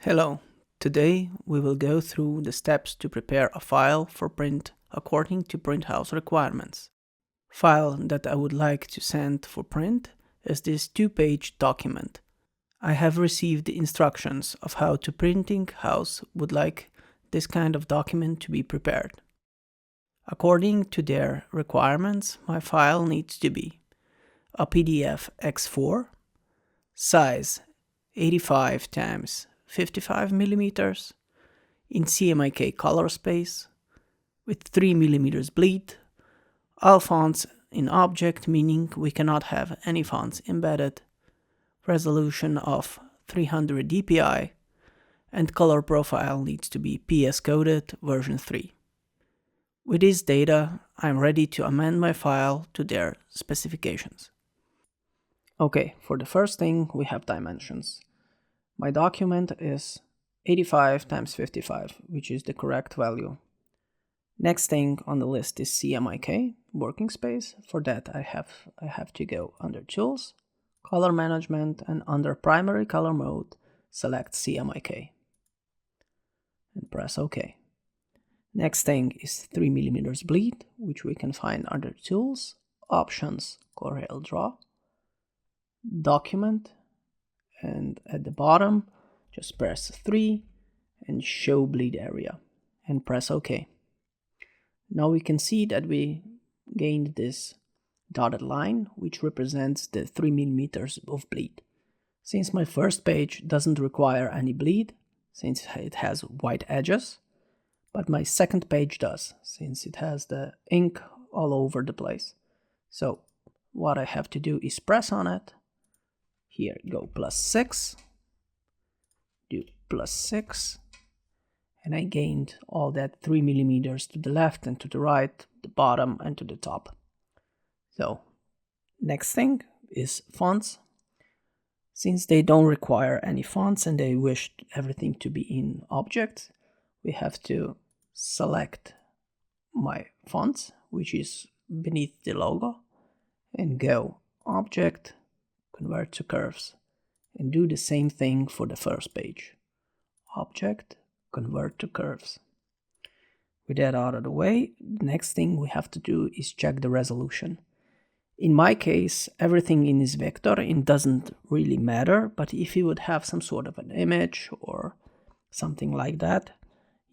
Hello, today we will go through the steps to prepare a file for print according to print house requirements. File that I would like to send for print is this 2-page document. I have received the instructions of how the printing house would like this kind of document to be prepared. According to their requirements, my file needs to be a PDF X4, size 85 times 55 millimeters, in CMYK Color space, with 3 millimeters bleed, all fonts in object, meaning we cannot have any fonts embedded, resolution of 300 dpi, and color profile needs to be PS coded version 3. With this data, I'm ready to amend my file to their specifications. Okay, for the first thing we have dimensions. My document is 85 times 55, which is the correct value. Next thing on the list is CMYK, working space. For that I have to go under Tools, Color Management, and under Primary Color Mode, select CMYK. And press OK. Next thing is 3 millimeters bleed, which we can find under Tools, Options, Corel Draw, Document, and at the bottom just press 3 and show bleed area and press OK. Now we can see that we gained this dotted line which represents the 3 millimeters of bleed. Since my first page doesn't require any bleed since it has white edges, but my second page does since it has the ink all over the place. So what I have to do is press on it. Here go +6, do +6, and I gained all that 3 millimeters to the left and to the right, the bottom and to the top. So next thing is fonts. Since they don't require any fonts and they wish everything to be in object, we have to select my fonts, which is beneath the logo, and go Object, Convert to Curves, and do the same thing for the first page. Object, Convert to Curves. With that out of the way, the next thing we have to do is check the resolution. In my case, everything in is vector and doesn't really matter, but if you would have some sort of an image or something like that,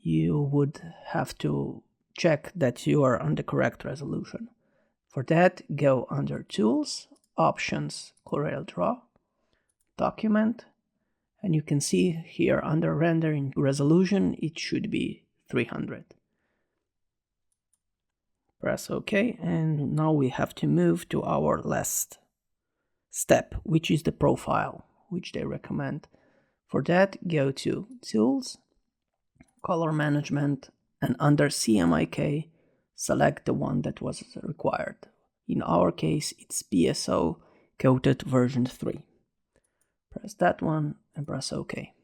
you would have to check that you are on the correct resolution. For that, go under Tools, Options, Corel Draw, Document, and you can see here under Rendering Resolution it should be 300. Press OK, and now we have to move to our last step, which is the profile, which they recommend. For that, go to Tools, Color Management, and under CMYK, select the one that was required. In our case, it's PSO Coated version 3. Press that one and press OK.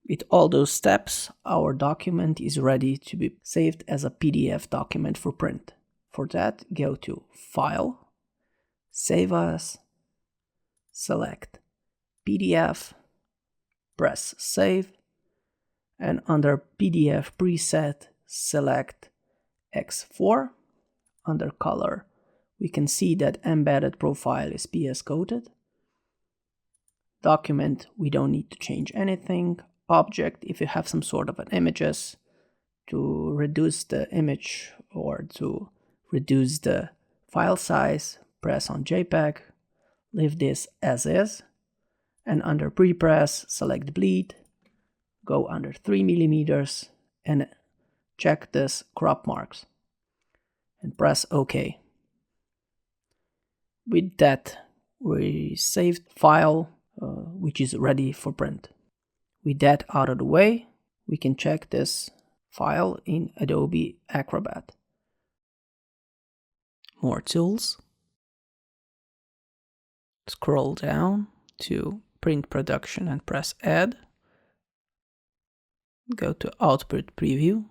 With all those steps, our document is ready to be saved as a PDF document for print. For that, go to File, Save As, select PDF, press Save, and under PDF Preset, select X4. Under Color, we can see that embedded profile is PS coated. Document, we don't need to change anything. Object, if you have some sort of an images, to reduce the image or to reduce the file size, press on JPEG, leave this as is, and under prepress, select bleed, go under 3 millimeters and check this crop marks and press OK. With that, we saved file which is ready for print. With that out of the way, we can check this file in Adobe Acrobat. More tools. Scroll down to Print Production and press Add. Go to Output Preview.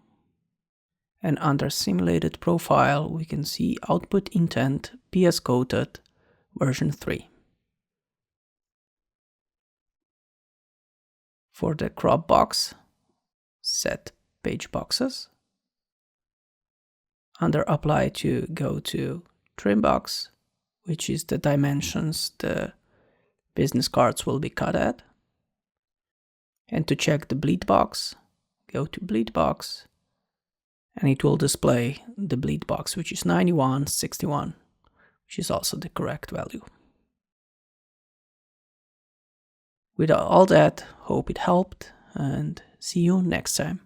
And under Simulated Profile, we can see Output Intent PS Coated version 3. For the crop box, set page boxes. Under apply to go to trim box, which is the dimensions the business cards will be cut at. And to check the bleed box, go to bleed box, and it will display the bleed box, which is 9161, which is also the correct value. With all that, hope it helped, and see you next time.